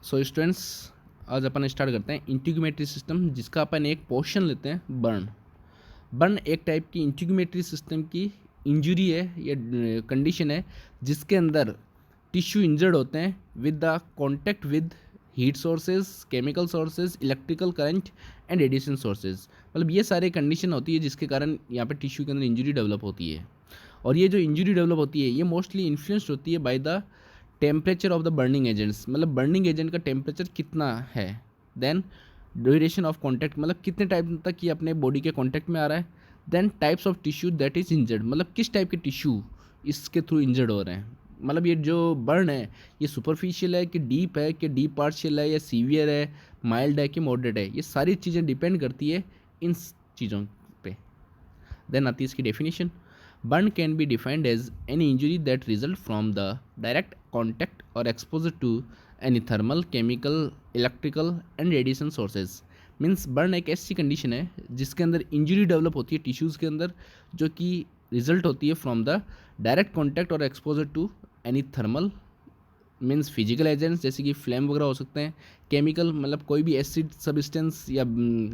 So students, आज अपन start करते हैं इंटीग्यूमेटरी सिस्टम, जिसका अपन एक पोर्शन लेते हैं बर्न। बर्न एक टाइप की इंटीग्यूमेटरी सिस्टम की इंजरी है या कंडीशन है जिसके अंदर टिश्यू इंजर्ड होते हैं with the contact with heat sources, chemical sources, electrical current and radiation sources. मतलब ये सारे कंडीशन होती है जिसके कारण यहाँ पे टिश्यू के अंदर इंजरी डेवलप होती है। और ये जो इंजरी डेवलप होती है ये मोस्टली इन्फ्लुएंस्ड होती है by the temperature of the burning agents. मतलब बर्निंग एजेंट का टेम्परेचर कितना है, देन ड्यूरेशन ऑफ कॉन्टैक्ट, मतलब कितने टाइम तक ये अपने बॉडी के कॉन्टैक्ट में आ रहा है, then types of tissue that is injured, मतलब किस टाइप के टिश्यू इसके थ्रू इंजर्ड हो रहे हैं। मतलब ये जो बर्न है ये सुपरफिशियल है कि डीप पार्शियल है या सीवियर है, माइल्ड है कि मॉडरेट है, ये सारी चीज़ें डिपेंड करती है इन चीज़ों पे। देन आती है इसकी definition. Burn can be defined as any injury that result from the direct contact or exposure to any thermal, chemical, electrical and radiation sources। Means burn एक ऐसी कंडीशन है जिसके अंदर इंजरी डेवलप होती है टिश्यूज़ के अंदर, जो कि रिजल्ट होती है फ्रॉम द डायरेक्ट कॉन्टैक्ट और exposure to any thermal, means physical agents जैसे कि फ्लेम वगैरह हो सकते हैं, केमिकल मतलब कोई भी एसिड सब्सटेंस या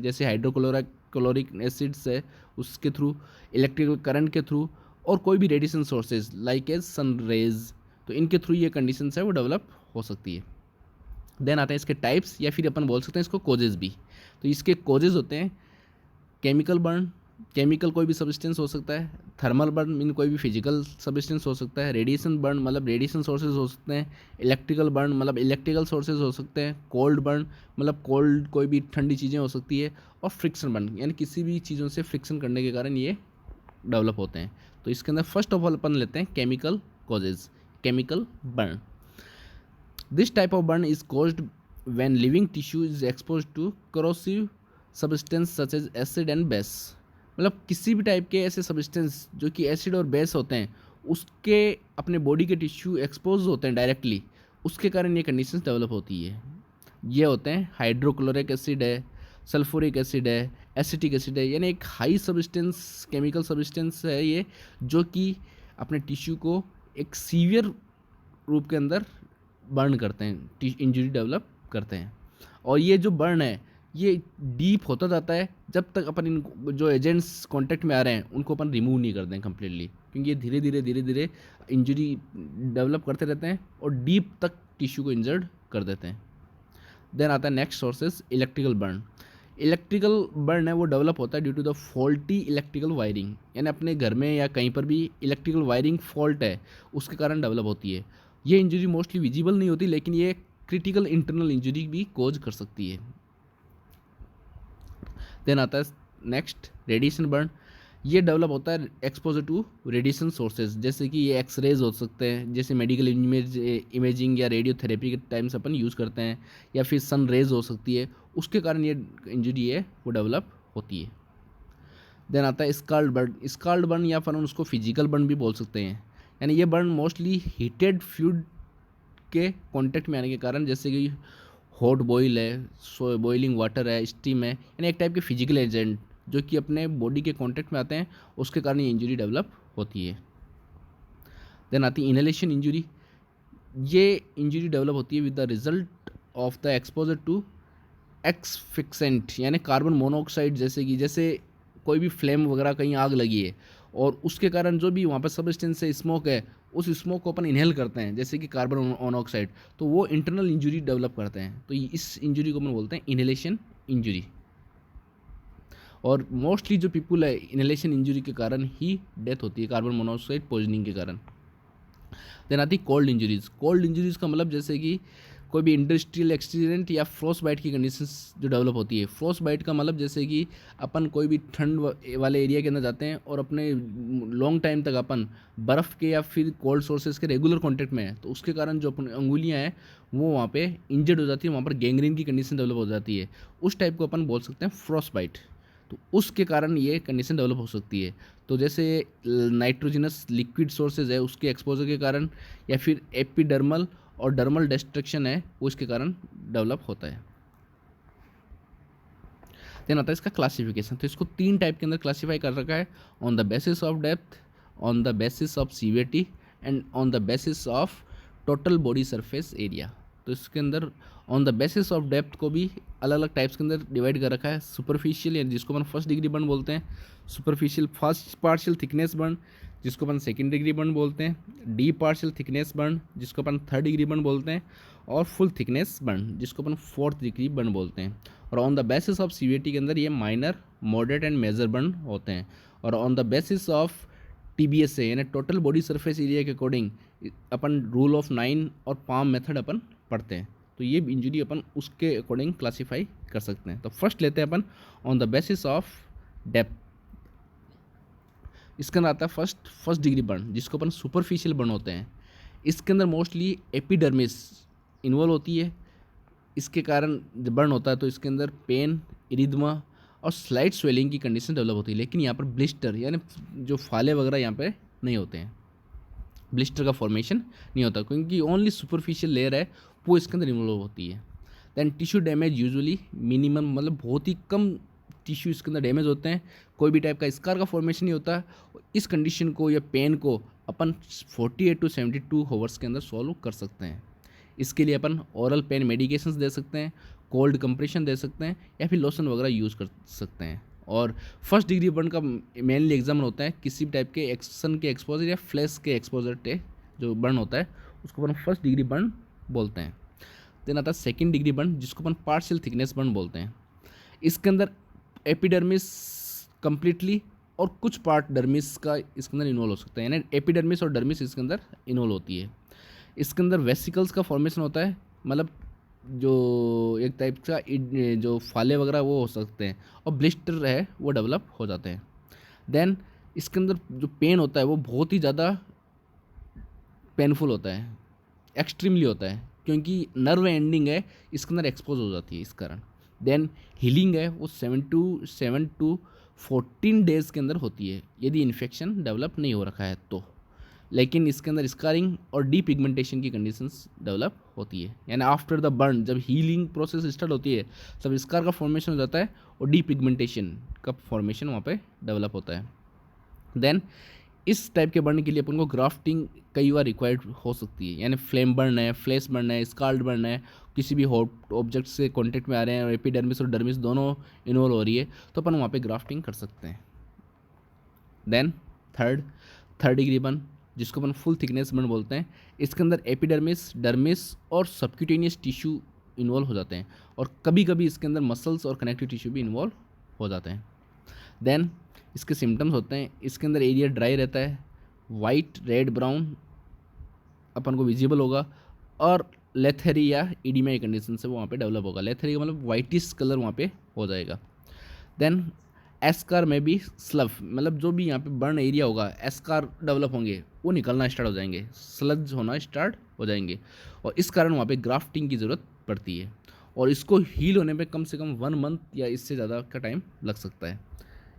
जैसे हाइड्रोक्लोरिक एसिड्स है उसके थ्रू, इलेक्ट्रिकल करंट के थ्रू, और कोई भी radiation sources like as sun rays, तो इनके थ्रू ये कंडीशंस है वो डेवलप हो सकती है। देन आते हैं इसके टाइप्स, या फिर अपन बोल सकते हैं इसको कोजेज भी। तो इसके कोजेज होते हैं केमिकल बर्न, केमिकल कोई भी सब्सटेंस हो सकता है, थर्मल बर्न मीन कोई भी फिजिकल सब्सटेंस हो सकता है, रेडिएशन बर्न मतलब रेडिएशन सोर्सेज हो सकते हैं, इलेक्ट्रिकल बर्न मतलब इलेक्ट्रिकल सोर्सेज हो सकते हैं, कोल्ड बर्न मतलब कोल्ड कोई भी ठंडी चीज़ें हो सकती है, और फ्रिक्शन बर्न यानी किसी भी चीज़ों से फ्रिक्शन करने के कारण ये डेवलप होते हैं। तो इसके अंदर फर्स्ट ऑफ ऑल अपन लेते हैं chemical causes, chemical burn. This type of burn is caused when living tissue is expose to corrosive substance such as acid and base. मतलब किसी भी टाइप के ऐसे सब्सटेंस जो कि एसिड और बेस होते हैं उसके अपने बॉडी के टिश्यू एक्सपोज होते हैं डायरेक्टली, उसके कारण ये कंडीशंस डेवलप होती है। ये होते हैं हाइड्रोक्लोरिक एसिड है, सल्फ्यूरिक एसिड है, एसिटिक एसिड है, यानी एक हाई सब्सटेंस केमिकल सब्सटेंस है ये, जो कि अपने टिश्यू को एक सीवियर रूप के अंदर बर्न करते हैं, इंजरी डेवलप करते हैं। और ये जो बर्न है ये डीप होता जाता है जब तक अपन इन जो एजेंट्स कांटेक्ट में आ रहे हैं उनको अपन रिमूव नहीं करते हैं कम्प्लीटली, क्योंकि ये धीरे धीरे इंजरी डेवलप करते रहते हैं और डीप तक टिश्यू को इंजर्ड कर देते हैं। देन आता है next sources electrical burn. Electrical burn है वो डेवलप होता है due to the faulty electrical wiring, यानी अपने घर में या कहीं पर भी इलेक्ट्रिकल वायरिंग फॉल्ट है उसके कारण डेवलप होती है। ये इंजरी मोस्टली विजिबल नहीं होती, लेकिन ये क्रिटिकल इंटरनल इंजरी भी कोज कर सकती है। देन आता है नेक्स्ट रेडिएशन बर्न। ये डेवलप होता है एक्सपोजर टू रेडिएशन सोर्सेज, जैसे कि ये एक्सरेज हो सकते हैं, जैसे मेडिकल इमेजिंग या रेडियोथेरेपी के टाइम्स अपन यूज़ करते हैं, या फिर सन रेज हो सकती है, उसके कारण ये इंजरी है वो डेवलप होती है। देन आता है स्काल्ड बर्न। स्काल्ड बर्न या फिर उसको फिजिकल बर्न भी बोल सकते हैं, यानी ये बर्न मोस्टली हीटेड फ्लूइड के कॉन्टेक्ट में आने के कारण, जैसे कि हॉट बॉयल है, बॉइलिंग वाटर है, स्टीम है, यानी एक टाइप के फिजिकल एजेंट जो कि अपने बॉडी के कांटेक्ट में आते हैं उसके कारण ये इंजरी डेवलप होती है। देन आती है इनहेलेशन इंजरी। ये इंजरी डेवलप होती है with the result of the exposure to asphyxiant, यानी कार्बन मोनोऑक्साइड, जैसे कोई भी फ्लेम वगैरह कहीं आग लगी है और उसके कारण जो भी वहाँ पर सब्सटेंस है, स्मोक है, उस स्मोक को अपन इनहेल करते हैं जैसे कि कार्बन मोनोऑक्साइड, तो वो इंटरनल इंजरी डेवलप करते हैं। तो इस इंजरी को अपन बोलते हैं इनहेलेशन इंजरी। और मोस्टली जो पीपल है इनहेलेशन इंजरी के कारण ही डेथ होती है, कार्बन मोनोऑक्साइड पॉइजनिंग के कारण। देन आती है कोल्ड इंजरीज। कोल्ड इंजरीज का मतलब जैसे कि कोई भी इंडस्ट्रियल एक्सीडेंट या फ्रोस्ट बाइट की कंडीशंस जो डेवलप होती है। फ्रोस्ट बाइट का मतलब जैसे कि अपन कोई भी ठंड वाले एरिया के अंदर जाते हैं और अपने लॉन्ग टाइम तक अपन बर्फ़ के या फिर कोल्ड सोर्सेज के रेगुलर कॉन्टेक्ट में है, तो उसके कारण जो अपन अंगुलियाँ हैं वो वहाँ पे इंजर्ड हो जाती है, वहाँ पर गैंग्रीन की कंडीशन डेवलप हो जाती है। उस टाइप को अपन बोल सकते हैं फ्रोस्ट बाइट। तो उसके कारण ये कंडीशन डेवलप हो सकती है। तो जैसे नाइट्रोजिनस लिक्विड सोर्सेज है उसके एक्सपोजर के कारण, या फिर एपिडर्मल और डर्मल डिस्ट्रक्शन है वो इसके कारण डेवलप होता है। देन आता है इसका क्लासिफिकेशन। तो इसको 3 टाइप के अंदर क्लासीफाई कर रखा है, on the basis of depth, on the basis of severity and on the basis of total body surface area. तो इसके अंदर on the basis of depth को भी अलग अलग टाइप्स के अंदर डिवाइड कर रखा है। सुपरफिशियल यानी जिसको अपन फर्स्ट डिग्री बर्न बोलते हैं, superficial first partial thickness burn जिसको अपन सेकेंड डिग्री बर्न बोलते हैं, डीप पार्शियल थिकनेस बर्न जिसको अपन थर्ड डिग्री बर्न बोलते हैं, और फुल थिकनेस बर्न जिसको अपन फोर्थ डिग्री बर्न बोलते हैं। और on the basis of CVT के अंदर ये minor, moderate and major burn होते हैं। और on the basis of TBSA यानी टोटल बॉडी सरफेस एरिया के अकॉर्डिंग अपन रूल ऑफ 9 और पाम मेथड अपन पढ़ते हैं। तो ये इंजरी अपन उसके अकॉर्डिंग क्लासीफाई कर सकते हैं। तो फर्स्ट लेते हैं अपन on the basis of depth. इसके अंदर आता है फर्स्ट डिग्री बर्न जिसको अपन सुपरफिशियल बर्न होते हैं। इसके अंदर मोस्टली एपिडर्मिस इन्वॉल्व होती है। इसके कारण जब बर्न होता है तो इसके अंदर पेन, इरिदमा और स्लाइट स्वेलिंग की कंडीशन डेवलप होती है। लेकिन यहाँ पर ब्लिस्टर यानी जो फाले वगैरह यहाँ पे नहीं होते हैं, ब्लिस्टर का फॉर्मेशन नहीं होता क्योंकि ओनली सुपरफिशियल लेयर है वो इसके अंदर इन्वॉल्व होती है। Then tissue damage usually minimum, मतलब बहुत ही कम टिश्यू इसके अंदर डैमेज होते हैं। कोई भी टाइप का स्कार का फॉर्मेशन नहीं होता। इस कंडीशन को या पेन को अपन 48 to 72 आवर्स के अंदर सॉल्व कर सकते हैं। इसके लिए अपन ओरल पेन मेडिकेशंस दे सकते हैं, कोल्ड कंप्रेशन दे सकते हैं या फिर लोशन वगैरह यूज़ कर सकते हैं। और फर्स्ट डिग्री बर्न का मेनली एग्जाम्पल होता है किसी भी टाइप के एक्सन के एक्सपोजर या फ्लैश के एक्सपोजर पे जो बर्न होता है उसको अपन फर्स्ट डिग्री बर्न बोलते हैं। देन आता है सेकेंड डिग्री बर्न जिसको अपन पार्शियल थिकनेस बर्न बोलते हैं। इसके अंदर एपिडर्मिस कंप्लीटली और कुछ पार्ट डर्मिस का इसके अंदर इन्वॉल्व हो सकता है, यानी एपिडर्मिस और डर्मिस इसके अंदर इन्वॉल्व होती है। इसके अंदर वेसिकल्स का फॉर्मेशन होता है, मतलब जो एक टाइप का जो फाले वगैरह वो हो सकते हैं और ब्लिस्टर है वो डेवलप हो जाते हैं। देन इसके अंदर जो पेन होता है वो बहुत ही ज़्यादा पेनफुल होता है, एक्सट्रीमली होता है क्योंकि नर्व एंडिंग है इसके अंदर एक्सपोज हो जाती है इस कारण। देन हीलिंग है वो 7 to 14 डेज़ के अंदर होती है यदि इन्फेक्शन डेवलप नहीं हो रखा है तो। लेकिन इसके अंदर स्कारिंग और डीपिगमेंटेशन की कंडीशंस डेवलप होती है, यानी आफ्टर द बर्न जब हीलिंग प्रोसेस स्टार्ट होती है तब स्कार का फॉर्मेशन हो जाता है और डीपिगमेंटेशन का फॉर्मेशन वहाँ पे डेवलप होता है। देन इस टाइप के बर्न के लिए अपन को ग्राफ्टिंग कई बार रिक्वायर्ड हो सकती है, यानी फ्लेम बर्न है, फ्लैश बर्न है, स्काल्ड बर्न है, किसी भी हॉट ऑब्जेक्ट से कॉन्टेक्ट में आ रहे हैं और एपिडर्मिस और डर्मिस दोनों इन्वॉल्व हो रही है तो अपन वहाँ पे ग्राफ्टिंग कर सकते हैं। देन थर्ड डिग्री बर्न जिसको अपन फुल थिकनेस बर्न बोलते हैं। इसके अंदर एपिडर्मिस, डर्मिस और सबक्यूटेनियस टिश्यू इन्वॉल्व हो जाते हैं और कभी कभी इसके अंदर मसल्स और कनेक्टिव टिश्यू भी इन्वॉल्व हो जाते हैं। देन इसके सिम्टम्स होते हैं, इसके अंदर एरिया ड्राई रहता है, वाइट, रेड, ब्राउन अपन को विजिबल होगा और लेथेरी या इडिमा कंडीशन से वो वहाँ पे डेवलप होगा। लेथेरी का मतलब वाइटिश कलर वहाँ पे हो जाएगा। देन एस्कार में भी स्लफ, मतलब जो भी यहाँ पे बर्न एरिया होगा एस्कार डेवलप होंगे वो निकलना स्टार्ट हो जाएंगे, स्लज होना स्टार्ट हो जाएंगे और इस कारण वहाँ पे ग्राफ्टिंग की ज़रूरत पड़ती है और इसको हील होने पे कम से कम 1 मंथ या इससे ज़्यादा का टाइम लग सकता है।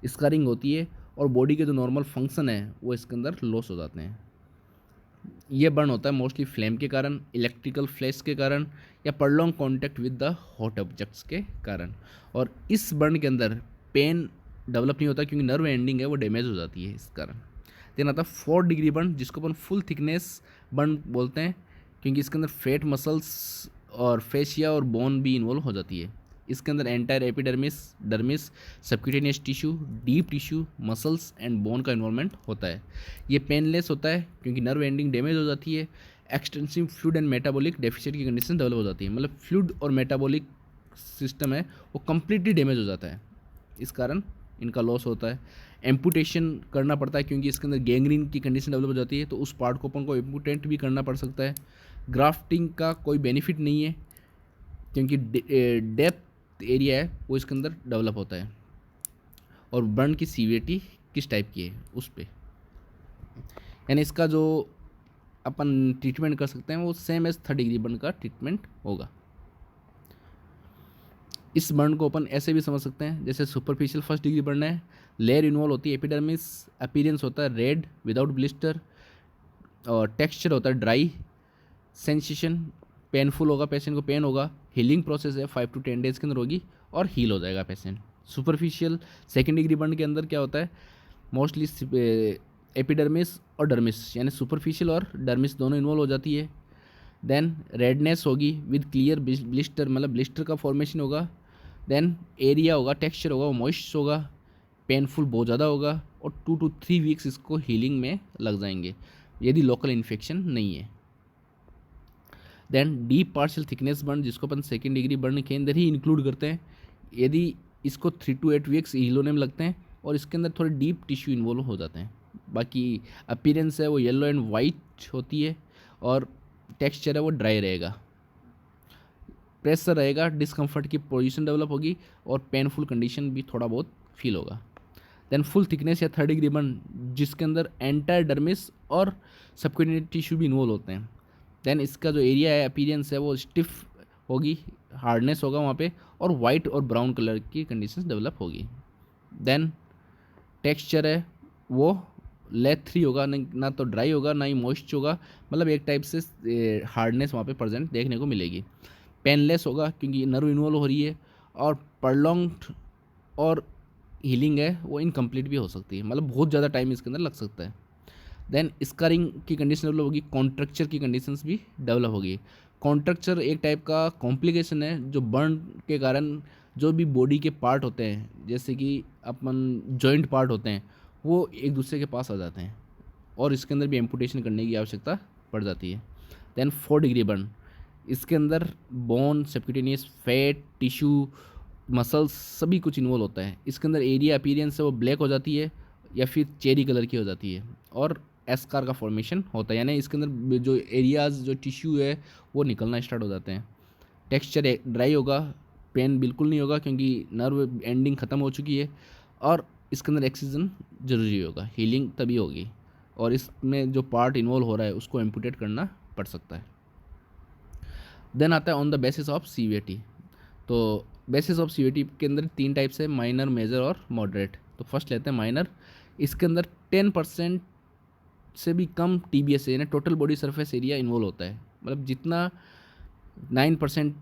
स्कारिंग होती है और बॉडी के जो नॉर्मल फंक्शन है वो इसके अंदर लॉस हो जाते हैं। ये बर्न होता है मोस्टली फ्लेम के कारण, इलेक्ट्रिकल फ्लैश के कारण या prong contact with the hot objects के कारण। और इस बर्न के अंदर पेन डेवलप नहीं होता क्योंकि नर्व एंडिंग है वो डैमेज हो जाती है इस कारण। देन आता है 4th डिग्री बर्न जिसको अपन फुल थिकनेस बर्न बोलते हैं क्योंकि इसके अंदर फेट, मसल्स और फेशिया और बोन भी इन्वॉल्व हो जाती है। इसके अंदर entire epidermis, dermis, subcutaneous tissue, deep tissue, muscles and bone का इन्वॉल्वमेंट होता है। ये पेनलेस होता है क्योंकि नर्व एंडिंग डैमेज हो जाती है। Extensive fluid and metabolic deficient की कंडीशन डेवलप हो जाती है, मतलब फ्लूइड और मेटाबॉलिक सिस्टम है वो कम्प्लीटली डैमेज हो जाता है, इस कारण इनका लॉस होता है। एम्पुटेशन करना पड़ता है क्योंकि इसके अंदर गैंग्रीन की कंडीशन डेवलप हो जाती है तो उस पार्ट को अपन को एम्पुटेंट भी करना पड़ सकता है। ग्राफ्टिंग का कोई बेनिफिट नहीं है क्योंकि डेप्थ एरिया है वो इसके अंदर डेवलप होता है और बर्न की सीवियरिटी किस टाइप की है उस पर, यानी इसका जो अपन ट्रीटमेंट कर सकते हैं वो same as 3rd degree burn का ट्रीटमेंट होगा। इस बर्न को अपन ऐसे भी समझ सकते हैं जैसे सुपरफिशियल फर्स्ट डिग्री बर्न है, लेयर इन्वॉल्व होती है एपिडर्मिस, अपीयरेंस होता है रेड विदाउट ब्लिस्टर और टेक्सचर होता है ड्राई, सेंसेशन पेनफुल होगा, पेशेंट को पेन होगा, हीलिंग प्रोसेस है 5 to 10 डेज़ के अंदर होगी और हील हो जाएगा patient. Superficial 2nd degree burn के अंदर क्या होता है मोस्टली एपिडर्मिस और डर्मिस यानी सुपरफिशियल और डर्मिस दोनों इन्वॉल्व हो जाती है। देन रेडनेस होगी विद क्लियर ब्लिस्टर, मतलब ब्लिस्टर का फॉर्मेशन होगा। देन एरिया होगा, टेक्सचर होगा, वो मॉइस्ट होगा, पेनफुल बहुत ज़्यादा होगा, और 2 to 3 वीक्स इसको हीलिंग में लग जाएंगे यदि लोकल इन्फेक्शन नहीं है। Then deep partial thickness burn, जिसको अपन सेकेंड डिग्री बर्न के अंदर ही इंक्लूड करते हैं, यदि इसको 3 to 8 वीक्स हील होने में लगते हैं और इसके अंदर थोड़े डीप टिश्यू इन्वॉल्व हो जाते हैं। बाकी अपीयरेंस है वो येलो एंड वाइट होती है, और टेक्सचर है वो ड्राई रहेगा। प्रेशर रहेगा, डिस्कम्फर्ट की पोजीशन डेवलप होगी, और पेनफुल कंडीशन भी थोड़ा बहुत फील होगा। देन फुल थिकनेस या 3rd डिग्री बर्न, जिसके अंदर एंटायर डर्मिस और सबक्यूटेनियस टिश्यू भी इन्वॉल्व होते हैं। देन इसका जो एरिया है, अपीयरेंस है वो स्टिफ होगी, हार्डनेस होगा वहाँ पे, और वाइट और ब्राउन कलर की कंडीशंस डेवलप होगी। देन टेक्सचर है वो लेथरी होगा, ना तो ड्राई होगा ना ही मॉइस्ट होगा, मतलब एक टाइप से हार्डनेस वहाँ पे प्रेजेंट देखने को मिलेगी। पेनलेस होगा क्योंकि नर्व इन्वॉल्व हो रही है, और प्रॉन्ग्ड और हीलिंग है वो इनकम्प्लीट भी हो सकती है, मतलब बहुत ज़्यादा टाइम इसके अंदर लग सकता है। देन स्कारिंग की कंडीशन डेवलप होगी, कॉन्ट्रक्चर की कंडीशंस भी डेवलप होगी। कॉन्ट्रक्चर एक टाइप का कॉम्प्लिकेशन है जो बर्न के कारण जो भी बॉडी के पार्ट होते हैं, जैसे कि अपन जॉइंट पार्ट होते हैं, वो एक दूसरे के पास आ जाते हैं, और इसके अंदर भी एम्पुटेशन करने की आवश्यकता पड़ जाती है। देन 4 डिग्री बर्न, इसके अंदर bone, subcutaneous fat, tissue, muscles सभी कुछ इन्वॉल्व होता है। इसके अंदर एरिया अपीयरेंस है वो ब्लैक हो जाती है या फिर चेरी कलर की हो जाती है, और एस्कार का फॉर्मेशन होता है, यानी इसके अंदर जो एरियाज, जो टिश्यू है वो निकलना स्टार्ट हो जाते हैं। टेक्सचर ड्राई होगा, पेन बिल्कुल नहीं होगा क्योंकि नर्व एंडिंग ख़त्म हो चुकी है, और इसके अंदर एक्सीजन ज़रूरी होगा, हीलिंग तभी होगी, और इसमें जो पार्ट इन्वॉल्व हो रहा है उसको एम्पुटेट करना पड़ सकता है। देन आता है on the basis of CVT. तो बेसिस ऑफ सीवीटी के अंदर 3 टाइप्स है, माइनर, मेजर और मॉडरेट। तो फर्स्ट लेते हैं माइनर। इसके अंदर 10% से भी कम टीबीएस यानी total body surface area involve होता है, मतलब जितना 9%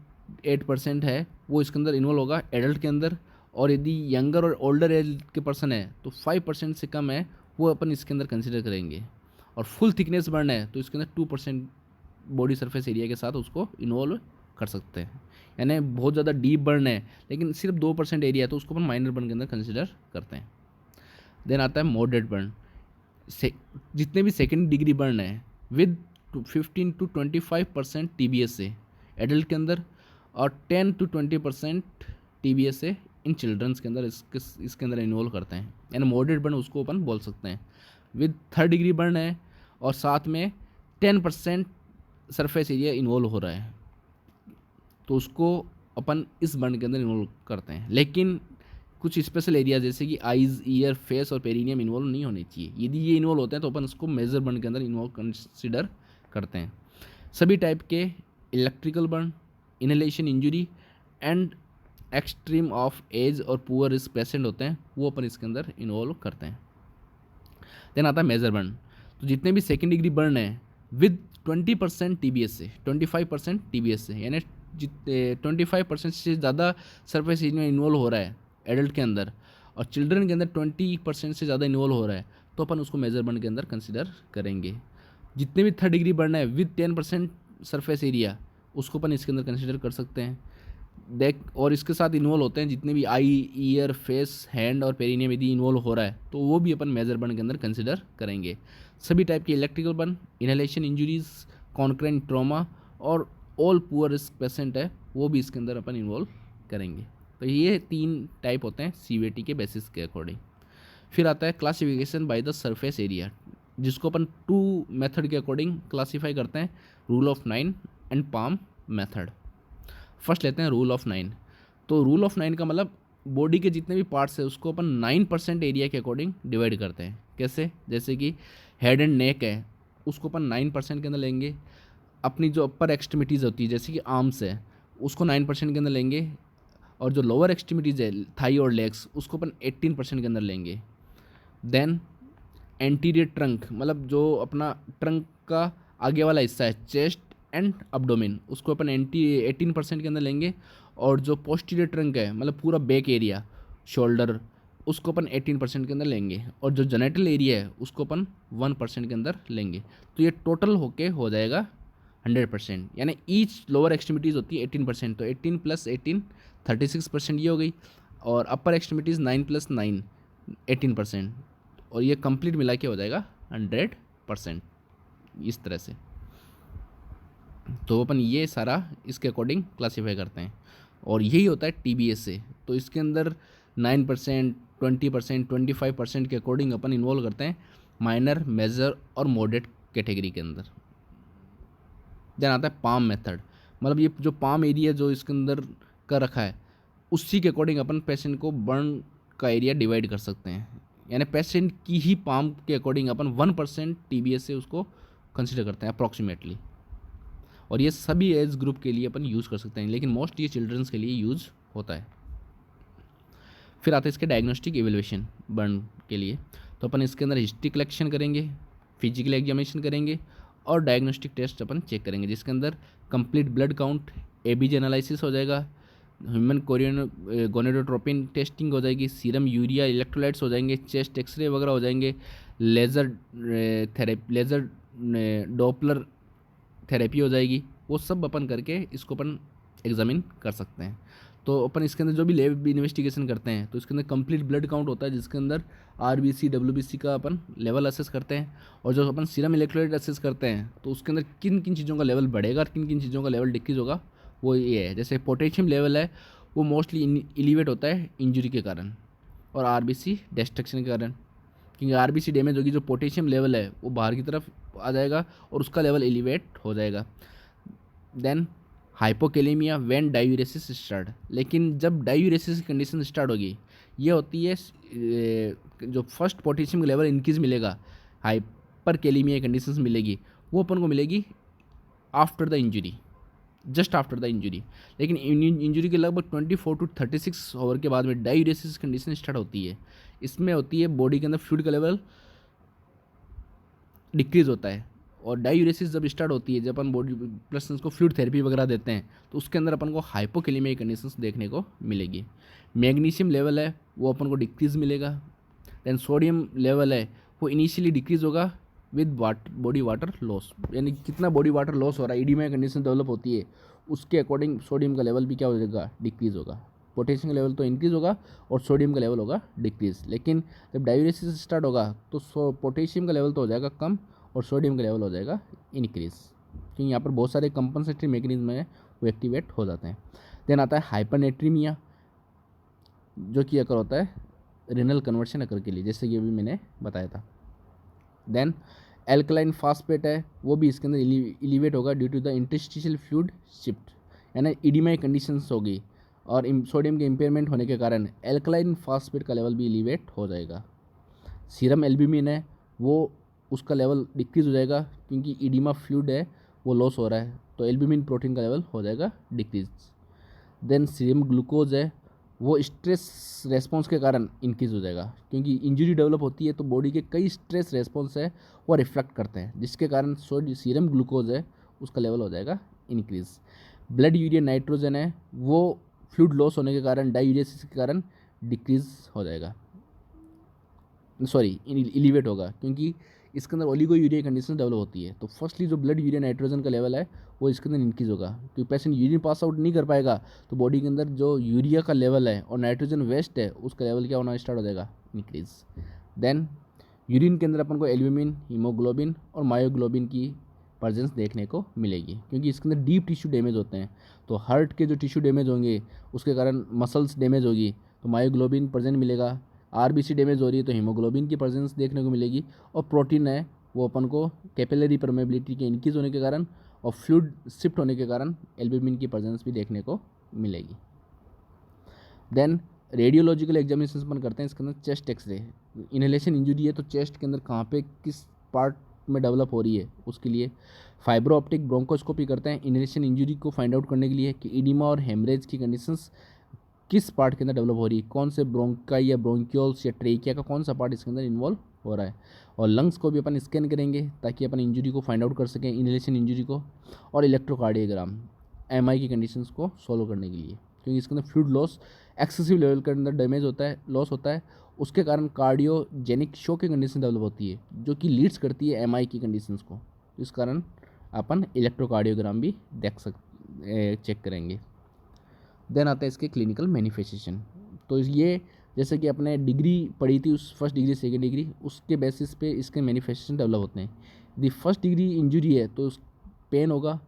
8% है वो इसके अंदर इन्वॉल्व होगा एडल्ट के अंदर, और यदि यंगर और ओल्डर एज के पर्सन है तो 5% से कम है वो अपन इसके अंदर कंसिडर करेंगे। और फुल थिकनेस बर्न है तो इसके अंदर 2% बॉडी सरफेस एरिया के साथ उसको इन्वॉल्व कर सकते हैं, यानी बहुत ज़्यादा डीप बर्न है लेकिन सिर्फ 2% एरिया है तो उसको अपन माइनर बर्न के अंदर कंसिडर करते हैं। देन आता है मॉडरेट बर्न, जितने भी सेकेंड डिग्री बर्न है विद 15 to 25% टीबीएस से एडल्ट के अंदर, और 10 to 20% टीबीएस से इन चिल्ड्रंस के अंदर इसके अंदर इन्वॉल्व करते हैं, यानी मॉडरेट बर्न उसको अपन बोल सकते हैं। विद 3rd डिग्री बर्न है और साथ में 10% सरफेस एरिया इन्वॉल्व हो रहा है तो उसको अपन इस बर्न के अंदर इन्वॉल्व करते हैं। लेकिन कुछ स्पेशल एरिया जैसे कि आइज़, ईयर, फेस और पेरिनियम इन्वॉल्व नहीं होने चाहिए, यदि ये इन्वॉल्व होते हैं तो अपन उसको मेजर बर्न के अंदर इन्वॉल्व कंसिडर करते हैं। सभी टाइप के electrical burn, inhalation injury and extreme of age और पुअर रिस्क पेशेंट होते हैं वो अपन इसके अंदर इन्वॉल्व करते हैं। देन आता है मेजर बर्न, तो जितने भी सेकेंड डिग्री बर्न है विद 20% टीबीएस से 25% टीबीएस से, यानी 25% से ज़्यादा सरफेस एरिया इन्वॉल्व हो रहा है एडल्ट के अंदर, और चिल्ड्रन के अंदर 20% से ज़्यादा इन्वॉल्व हो रहा है तो अपन उसको मेजर बर्न के अंदर कंसिडर करेंगे। जितने भी 3rd डिग्री बर्न है विद 10% सरफेस एरिया उसको अपन इसके अंदर कंसिडर कर सकते हैं। और इसके साथ इन्वॉल्व होते हैं जितने भी आई, ईयर, फेस, हैंड और पेरिनियम यदि इन्वॉल्व हो रहा है तो वो भी अपन मेजर बर्न के अंदर कंसिडर करेंगे। सभी टाइप के electrical burn, inhalation injuries, congruent trauma और ऑल पुअर रिस्क पेशेंट है वो भी इसके अंदर अपन इन्वॉल्व करेंगे। तो ये 3 टाइप होते हैं सीवीटी के बेसिस के अकॉर्डिंग। फिर आता है classification by the surface area, जिसको अपन 2 मेथड के अकॉर्डिंग क्लासीफाई करते हैं, rule of 9 and palm method. First लेते हैं रूल ऑफ 9। तो रूल ऑफ 9 का मतलब बॉडी के जितने भी पार्ट्स है उसको अपन 9% एरिया के अकॉर्डिंग डिवाइड करते हैं। कैसे? जैसे कि हेड एंड नेक है उसको अपन 9% के अंदर लेंगे, अपनी जो अपर एक्सट्रीमिटीज़ होती है जैसे कि आर्म्स है उसको 9% के अंदर लेंगे, और जो लोअर एक्सट्रीमिटीज़ है थाई और लेग्स उसको अपन 18% के अंदर लेंगे। देन एंटीरियर ट्रंक, मतलब जो अपना ट्रंक का आगे वाला हिस्सा है, चेस्ट एंड अब्डोमेन, उसको अपन 18% के अंदर लेंगे, और जो पोस्टीरियर ट्रंक है मतलब पूरा बैक एरिया, शोल्डर, उसको अपन 18% के अंदर लेंगे, और जो जेनिटल एरिया है उसको अपन 1% के अंदर लेंगे। तो ये टोटल होके हो जाएगा 100%, यानी ईच लोअर एक्सट्रीमिटीज़ होती है 18%, तो 18 + 18 36% ये हो गई, और अपर एक्सट्रीमिटीज़ 9 + 9 18%, और ये कंप्लीट मिला के हो जाएगा 100%, इस तरह से। तो अपन ये सारा इसके अकॉर्डिंग क्लासीफाई करते हैं, और यही होता है TBS से। तो इसके अंदर 9%, 20%, 25% के अकॉर्डिंग अपन इन्वॉल्व करते हैं माइनर, मेजर और मॉडरेट कैटेगरी के अंदर। देन आता है पाम मेथड, मतलब ये जो पाम एरिया जो इसके अंदर का रखा है उसी के अकॉर्डिंग अपन पेशेंट को बर्न का एरिया डिवाइड कर सकते हैं, यानी पेशेंट की ही पाम के अकॉर्डिंग अपन 1% TBS से उसको कंसिडर करते हैं अप्रॉक्सीमेटली, और ये सभी एज ग्रुप के लिए अपन यूज़ कर सकते हैं, लेकिन मोस्ट ये चिल्ड्रंस के लिए यूज़ होता है। फिर आता है इसके डायग्नोस्टिक एवेल्यूएशन बर्न के लिए, तो अपन इसके अंदर हिस्ट्री कलेक्शन करेंगे, फिजिकल एग्जामिनेशन करेंगे और डायग्नोस्टिक टेस्ट अपन चेक करेंगे, जिसके अंदर complete blood count, ABJ analysis हो जाएगा, ह्यूमन कोरियन गोनेडोट्रोपिन टेस्टिंग हो जाएगी, सीरम यूरिया इलेक्ट्रोलाइट्स हो जाएंगे, चेस्ट एक्सरे वगैरह हो जाएंगे, laser therapy, laser Doppler therapy हो जाएगी, वो सब अपन करके इसको अपन एग्जामिन कर सकते हैं। तो अपन इसके अंदर जो भी लैब इन्वेस्टिगेशन करते हैं तो इसके अंदर कंप्लीट ब्लड काउंट होता है, जिसके अंदर RBC WBC का अपन लेवल असेस करते हैं, और जो अपन सीरम इलेक्ट्रोलाइट असेस करते हैं तो उसके अंदर किन किन चीज़ों का लेवल बढ़ेगा और किन किन चीज़ों का लेवल डिक्रीज होगा, वो ये है। जैसे पोटेशियम लेवल है वो मोस्टली इलिवेट होता है इंजरी के कारण और RBC डिस्ट्रक्शन के कारण, क्योंकि RBC डैमेज होगी, जो पोटेशियम लेवल है वो बाहर की तरफ आ जाएगा और उसका लेवल एलिवेट हो जाएगा। Then hypokalemia when diuresis start, लेकिन जब डायूरेसिस की कंडीशन स्टार्ट होगी ये होती है जो फर्स्ट पोटेशियम का लेवल इंक्रीज मिलेगा, हाइपर कैलेमिया कंडीशंस मिलेगी, वो अपन को मिलेगी after the injury, just after the injury. लेकिन इंजरी के लगभग 24 to 36 आवर के बाद में डायूरेसिस कंडीशन स्टार्ट होती है। इसमें होती है बॉडी के अंदर फ्लूइड का लेवल डिक्रीज होता है, और डायूरेसिस जब स्टार्ट होती है, जब अपन बॉडी प्लस उसको फ्लूइड थेरेपी वगैरह देते हैं तो उसके अंदर अपन को हाइपोकेलेमिया कंडीशंस देखने को मिलेगी। मैग्नीशियम लेवल है वो अपन को डिक्रीज मिलेगा। देन सोडियम लेवल है वो इनिशियली डिक्रीज होगा विद बॉडी वाटर लॉस, यानी कितना बॉडी वाटर लॉस हो रहा है, ईडीमा कंडीशन डेवलप होती है उसके अकॉर्डिंग सोडियम का लेवल भी क्या हो जाएगा, डिक्रीज होगा। पोटेशियम का लेवल तो इंक्रीज होगा और सोडियम का लेवल होगा डिक्रीज, लेकिन जब डायूरेसिस स्टार्ट होगा तो पोटेशियम का लेवल तो हो जाएगा कम और सोडियम का लेवल हो जाएगा इंक्रीज, क्योंकि यहाँ पर बहुत सारे कंपनसेटरी मैकेनिज्म है वो एक्टिवेट हो जाते हैं। देन आता है हाइपरनेट्रीमिया, जो कि अकर होता है रिनल कन्वर्शन अकर के लिए, जैसे कि अभी मैंने बताया था। देन एल्कलाइन फास्फेट है वो भी इसके अंदर इलिवेट होगा due to the interstitial fluid shift, यानी ईडीमा कंडीशंस होगी और सोडियम के इम्पेयरमेंट होने के कारण एल्कलाइन फास्फेट का लेवल भी इलिवेट हो जाएगा। सीरम एल्ब्यूमिन है वो उसका लेवल डिक्रीज हो जाएगा, क्योंकि ईडीमा फ्लूइड है वो लॉस हो रहा है, तो एल्ब्यूमिन प्रोटीन का लेवल हो जाएगा डिक्रीज। देन सीरम ग्लूकोज है वो स्ट्रेस रेस्पॉन्स के कारण इंक्रीज हो जाएगा, क्योंकि इंजरी डेवलप होती है तो बॉडी के कई स्ट्रेस रेस्पॉन्स है वो रिफ्लेक्ट करते हैं, जिसके कारण सीरम ग्लूकोज है उसका लेवल हो जाएगा इंक्रीज। ब्लड यूरिया नाइट्रोजन है वो फ्लूइड लॉस होने के कारण डायूरेसिस के कारण डिक्रीज हो जाएगा, सॉरी इलिवेट होगा, क्योंकि इसके अंदर ओलिगो यूरिया कंडीशन डेवलप होती है। तो फर्स्टली जो ब्लड यूरिया नाइट्रोजन का लेवल है वो इसके अंदर इंक्रीज होगा, क्योंकि पेशेंट यूरिन पास आउट नहीं कर पाएगा तो बॉडी के अंदर जो यूरिया का लेवल है और नाइट्रोजन वेस्ट है उसका लेवल क्या होना स्टार्ट हो जाएगा, इंक्रीज। देन यूरिन के अंदर अपन को एल्ब्यूमिन, हीमोग्लोबिन और मायोग्लोबिन की प्रेजेंस देखने को मिलेगी, क्योंकि इसके अंदर डीप टिश्यू डैमेज होते हैं, तो हार्ट के जो टिश्यू डैमेज होंगे उसके कारण मसल्स डैमेज होगी तो मायोग्लोबिन प्रेजेंट मिलेगा। RBC डैमेज हो रही है तो हीमोग्लोबिन की प्रेजेंस देखने को मिलेगी, और प्रोटीन है वो अपन को कैपिलरी परमेबिलिटी के इंक्रीज होने के कारण और फ्लूइड शिफ्ट होने के कारण एल्ब्यूमिन की प्रेजेंस भी देखने को मिलेगी। देन रेडियोलॉजिकल एग्जामिनेशन अपन करते हैं इसके अंदर चेस्ट एक्सरे। इनहेलेशन इंजरी है तो चेस्ट के अंदर कहाँ पे किस पार्ट में डेवलप हो रही है उसके लिए फाइब्रो ऑप्टिक ब्रोंकोस्कोपी करते हैं इनहेलेशन इंजरी को फाइंड आउट करने के लिए कि इडिमा और हेमरेज की कंडीशंस किस पार्ट के अंदर डेवलप हो रही है, कौन से ब्रोंकाई या ब्रोंक्यूल्स या ट्रेकिया का कौन सा पार्ट इसके अंदर इन्वॉल्व हो रहा है। और लंग्स को भी अपन स्कैन करेंगे ताकि अपन इंजरी को फाइंड आउट कर सकें, इनहेलेशन इंजरी को, और इलेक्ट्रोकार्डियोग्राम MI की कंडीशंस को सॉल्व करने के लिए, क्योंकि इसके अंदर फ्लूइड लॉस एक्सेसिव लेवल के अंदर डैमेज होता है, लॉस होता है, उसके कारण कार्डियोजेनिक शॉक की कंडीशन डेवलप होती है जो कि लीड्स करती है MI की कंडीशंस को, इस कारण अपन इलेक्ट्रोकार्डियोग्राम भी चेक करेंगे। देन आता है इसके क्लिनिकल मैनिफेस्टेशन। तो ये जैसे कि अपने डिग्री पढ़ी थी उस फर्स्ट डिग्री सेकेंड डिग्री, उसके बेसिस पे इसके मैनिफेस्टेशन डेवलप होते हैं। यदि फर्स्ट डिग्री इंजरी है तो पेन होगा,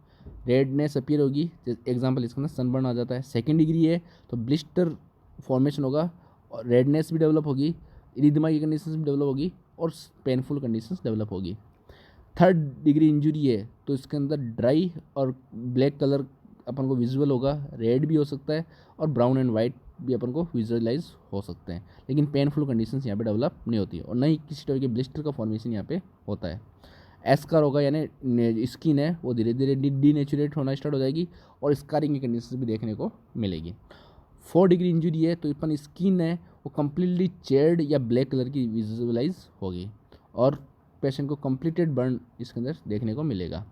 रेडनेस अपीयर होगी, एग्जांपल इसके अंदर सनबर्न आ जाता है। सेकेंड डिग्री है तो ब्लिस्टर फॉर्मेशन होगा और रेडनेस भी डेवलप होगी, इरिथमा की कंडीशन भी डेवलप होगी और पेनफुल कंडीशंस डेवलप होगी। थर्ड डिग्री इंजरी है तो इसके अंदर ड्राई और ब्लैक कलर अपन को विजुअल होगा, रेड भी हो सकता है और ब्राउन एंड वाइट भी अपन को विजुअलाइज हो सकते हैं, लेकिन पेनफुल कंडीशंस यहाँ पे डेवलप नहीं होती है और न ही किसी तरह के ब्लिस्टर का फॉर्मेशन यहाँ पे होता है। एस्कार होगा यानी स्किन है वो धीरे धीरे डीनेचुरेट होना स्टार्ट हो जाएगी और स्कारिंग की कंडीशन भी देखने को मिलेगी। 4 डिग्री इंजरी है तो अपन स्किन है वो कम्प्लीटली चेयर्ड या ब्लैक कलर की विजुअलाइज होगी और पेशेंट को कंप्लीटेड बर्न इसके अंदर देखने को मिलेगा।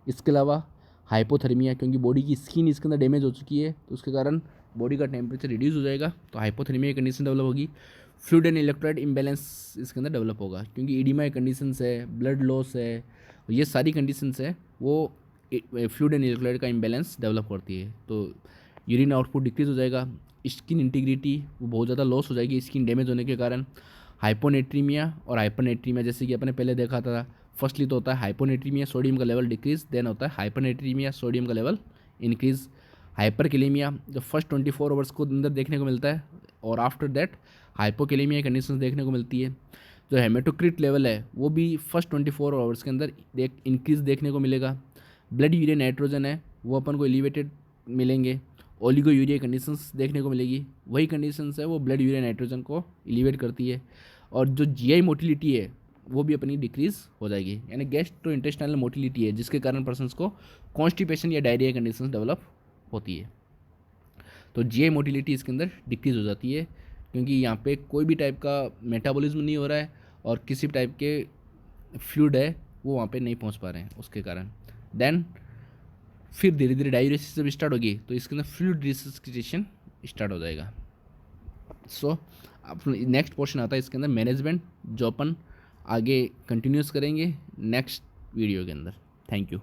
इसके अलावा हाइपोथर्मिया, क्योंकि बॉडी की स्किन इसके अंदर डैमेज हो चुकी है तो उसके कारण बॉडी का टेम्परेचर रिड्यूस हो जाएगा तो हाइपोथर्मिया की कंडीशन डेवलप होगी। फ्लूइड एंड इलेक्ट्रोलाइट इम्बैलेंस इसके अंदर डेवलप होगा, क्योंकि ईडिमा कंडीशंस है, ब्लड लॉस है, ये सारी कंडीशंस है वो फ्लूइड एंड इलेक्ट्रोलाइट का इम्बैलेंस डेवलप करती है। तो यूरिन आउटपुट डिक्रीज हो जाएगा, स्किन इंटीग्रिटी वो बहुत ज़्यादा लॉस हो जाएगी स्किन डैमेज होने के कारण। हाइपोनेट्रीमिया और हाइपरनेट्रीमिया, जैसे कि अपने पहले देखा था, फर्स्टली तो होता है हाइपोनेट्रीमिया, सोडियम का लेवल डिक्रीज, देन होता है हाइपरनेट्रीमिया, सोडियम का लेवल इंक्रीज। हाइपरकेलेमिया जो फर्स्ट 24 आवर्स को अंदर देखने को मिलता है और आफ्टर दैट हाइपोकेलेमिया कंडीशन देखने को मिलती है। जो हेमेटोक्रिट लेवल है वो भी फर्स्ट 24 आवर्स के अंदर इंक्रीज देखने को मिलेगा। ब्लड यूरिया नाइट्रोजन है वो अपन को एलिवेटेड मिलेंगे। ओलिगो यूरिया कंडीशंस देखने को मिलेगी, वही कंडीशंस है वो ब्लड यूरिया नाइट्रोजन को एलिवेट करती है। और जो जीआई मोटिलिटी है वो भी अपनी डिक्रीज हो जाएगी, यानी गैस्ट्रो इंटेस्टाइनल मोटिलिटी है जिसके कारण पर्सन्स को कॉन्स्टिपेशन या डायरिया कंडीशंस डेवलप होती है। तो जीआई मोटिलिटी इसके अंदर डिक्रीज हो जाती है, क्योंकि यहाँ पे कोई भी टाइप का मेटाबॉलिज्म नहीं हो रहा है और किसी भी टाइप के फ्लूइड है वो वहाँ पे नहीं पहुँच पा रहे हैं उसके कारण। देन फिर धीरे धीरे डायूरेसिस जब स्टार्ट होगी तो इसके अंदर फ्लूइड रिसस्सिटेशन स्टार्ट हो जाएगा। सो अब नेक्स्ट पोर्शन आता है इसके अंदर मैनेजमेंट, जो अपन आगे कंटिन्यूस करेंगे नेक्स्ट वीडियो के अंदर। Thank you.